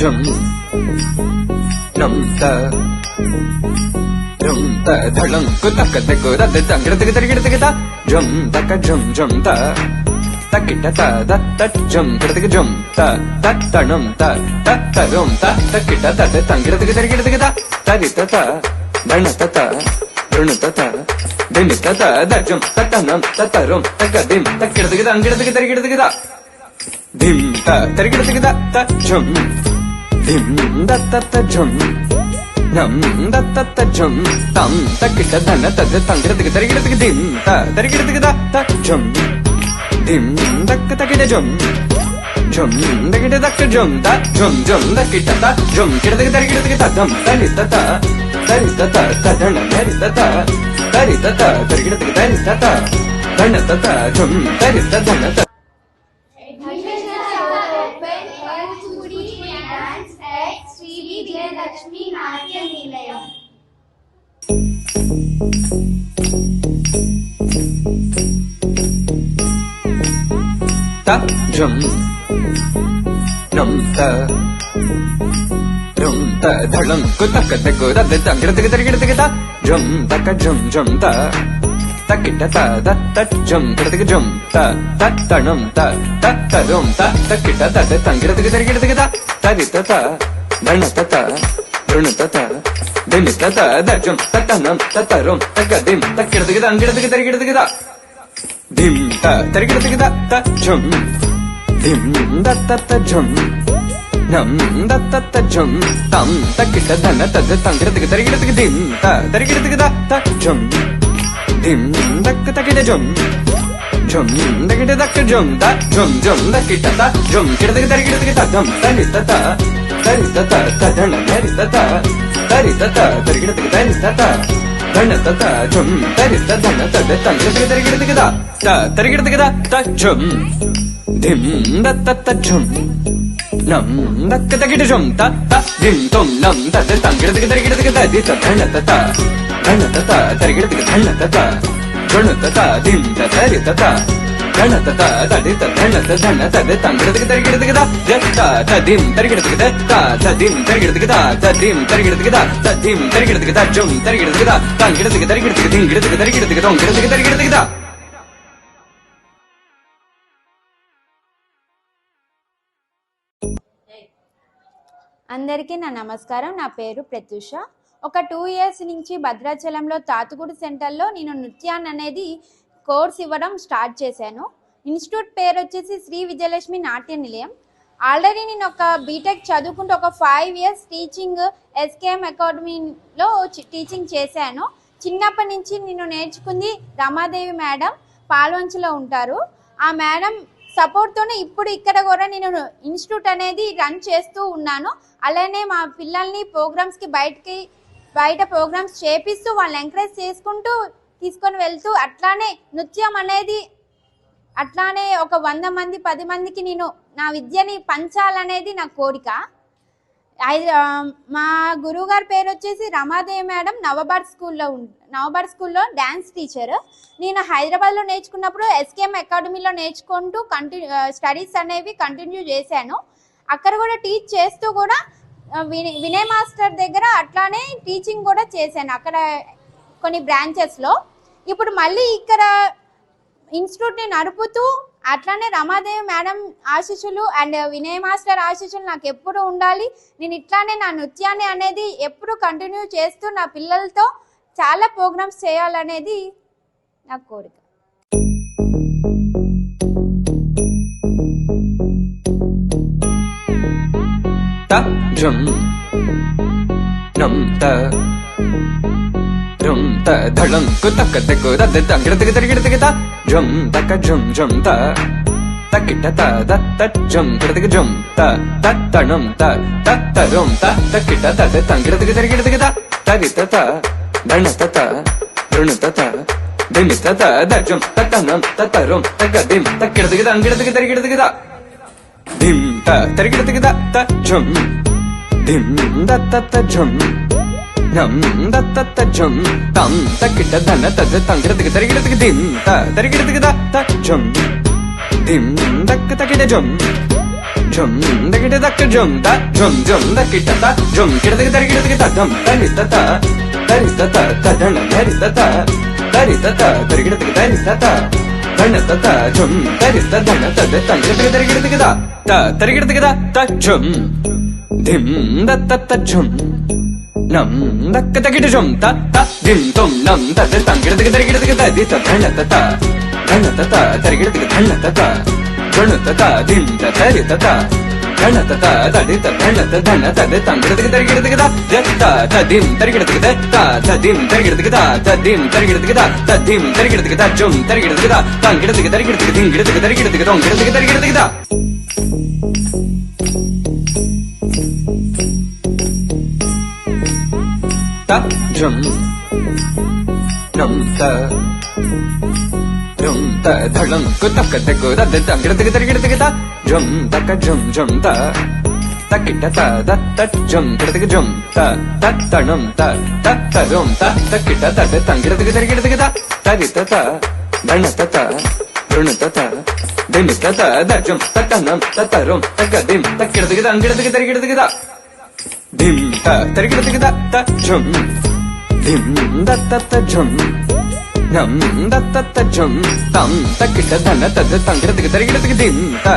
Jum num ta jum ta dhalam kutak tak da da tangir tak tak tak ta jum tak jum ta takita ta da ta jum tak jum ta ta tanum ta ta tarum ta takita ta da tangir tak tak ta tarita ta dhanata ta runata ta dinita ta da jum ta tanum ta tarum takadim takir tak angir tak ta dim ta tarikir tak ta jum dim da ta ta jum nam da ta ta jum tam takita dhana ta tangir tak tarikir dim ta tarikir tak ta jum dim tak takita jum jum takita tak jum ta jum takita ta jum kir tak tarikir ta dam tarita ta dhana tarita ta tarikir tak tarita ta dhana ta jum tarita dhana ta. Sri Vijayalakshmi Natya Nilayam. Ta jum num ta rum ta dhalam kutak tak da da tangir tak ta jum tak jum ta takita ta da ta jum tak jum ta ta tanum ta ta tarum ta takita ta da tangir tak ta tarita ta dhanata ta runata ta dinita ta da jum ta tanum ta tarum takadim takir tak angir tak ta dim ta tarikir tak ta jum dim da ta ta jum nam da ta ta jum tam takita dhana ta tangir tak tarikir dim ta tarikir tak ta jum dim tak takita jum jum takita tak jum ta jum takita ta jum kir tak tarikir ta dam tarita ta dhana tarita ta tarita ta tarikir tak tarita ta dhana ta jum tarita dhana ta tangir tak tarikir ta tarikir ta jum dim da ta ta jum nam da takita jum ta dim tom nam ta tangir tak tarikir ta di ta dhana ta tarikir tak dhana ta dhana ta dim ta tarita ta dhana ta di ta dhana ta tangir tak tarikir ta ta dim tarikir ta dim tarikir ta dim tarikir ta dim tarikir ta jum tarikir ta tangir tak tarikir dingir tak tarikir ta tongir tak tarikir ta. అందరికీ నా నమస్కారం. నా పేరు ప్రత్యూష. ఒక 2 years నుంచి భద్రాచలంలో తాతుగూడి సెంటర్లో నేను నృత్యాన్ని అనేది కోర్స్ ఇవ్వడం స్టార్ట్ చేశాను. ఇన్స్టిట్యూట్ పేరు వచ్చేసి శ్రీ విజయలక్ష్మి నాట్య నిలయం. ఆల్రెడీ నేను ఒక బీటెక్ చదువుకుంటూ ఒక 5 years టీచింగ్ ఎస్కేఎం అకాడమీలో టీచింగ్ చేశాను. చిన్నప్పటి నుంచి నేను నేర్చుకుంది రమాదేవి మేడం పాల్వంచలో ఉంటారు. ఆ మేడం సపోర్ట్తోనే ఇప్పుడు ఇక్కడ కూడా నేను ఇన్స్టిట్యూట్ అనేది రన్ చేస్తూ ఉన్నాను. అలానే మా పిల్లల్ని ప్రోగ్రామ్స్కి బయట ప్రోగ్రామ్స్ చేపిస్తూ వాళ్ళని ఎంకరేజ్ చేసుకుంటూ తీసుకొని వెళ్తూ అట్లానే నృత్యం అనేది అట్లానే ఒక 100 మంది 10 మందికి నేను నా విద్యని పంచాలనేది నా కోరిక. మా గురువు గారి పేరు వచ్చేసి రమాదేవి మేడం నవబార్ స్కూల్లో డ్యాన్స్ టీచర్. నేను హైదరాబాద్లో నేర్చుకున్నప్పుడు ఎస్కేఎం అకాడమీలో నేర్చుకుంటూ స్టడీస్ అనేవి కంటిన్యూ చేశాను. అక్కడ కూడా టీచ్ చేస్తూ కూడా వినయ్ మాస్టర్ దగ్గర అట్లానే టీచింగ్ కూడా చేశాను అక్కడ కొన్ని బ్రాంచెస్లో. ఇప్పుడు మళ్ళీ ఇక్కడ ఇన్స్టిట్యూట్ని నడుపుతూ అట్లానే రమాదేవి మేడం ఆశీస్సులు అండ్ వినయ్ మాస్టర్ ఆశీస్సులు నాకు ఎప్పుడు ఉండాలి. నేను ఇట్లానే నా నృత్యాన్ని అనేది ఎప్పుడు కంటిన్యూ చేస్తూ నా పిల్లలతో చాలా ప్రోగ్రామ్స్ చేయాలనేది నా కోరిక. jum num ta rum ta dhalam kutak tak da tangir tak ta jum tak jum ta తకిట త దత్తజం కిడతకి జం త తత్తణం త తత్తరం త తకిట త తంగిడతకి తరిగిడతకి త తరిత త ధణత త రుణత త దిమిత త దజం తత్తనం తత్తరం తగదిం తకిడతకి తంగిడతకి తరిగిడతకి త దిం త తరిగిడతకి త జం దిం దత్తజం నం దత్తజం తం తకిట ధన తద తంగిడతకి తరిగిడతకి దిం త తరిగిడతకి త జం దిం దక్క తకిట జం జం దకిట దక్క జం త జం జం దకిట త జం కిడతకి తరిగిడతకి త ధం తరిత త తదణ తరిత త తరిత త తరిగిడతకి తరిత త ధణత త జం తరిత ధణ తద తంగిడతకి తరిగిడతకి త తరిగిడతకి త జం దిం దత్తజం నం దక్క తకిట జం త దిం తం నం తద తంగిడతకి తరిగిడతకి తది త ధణత త ధణత త తరిగిడతకి ధణత త ధణత త దిం త తరిత త ధణత త తదిత ధణత ధణ తద తంగిడతకి తరిగిడతకి త తదిం తరిగిడతకి త తదిం తరిగిడతకి తదిం తరిగిడతకి తదిం తరిగిడతకి త జం తరిగిడతకి తంగిడతకి తరిగిడతకి దింగిడతకి తరిగిడతకి తొంగిడతకి తరిగిడతకి త జం నం త జం త ధళం కుతక తకు దద తంగిడతకి తరిగిడతకి త జం తక జం జం త తకిట త దత్తజం కిడతకి జం త తత్తణం త తత్తరం త తకిట తద తంగిడతకి తరిగిడతకి త తరిత త ధణత త రుణత త దిమిత త దజం తత్తనం తత్తరం తగదిం తకిడతకి తంగిడతకి తరిగిడతకి త దిం త తరిగిడతకి త జం దిం దత్తజం నం దత్తజం తం తకిట ధన తద తంగిడతకి తరిగిడతకి దిం త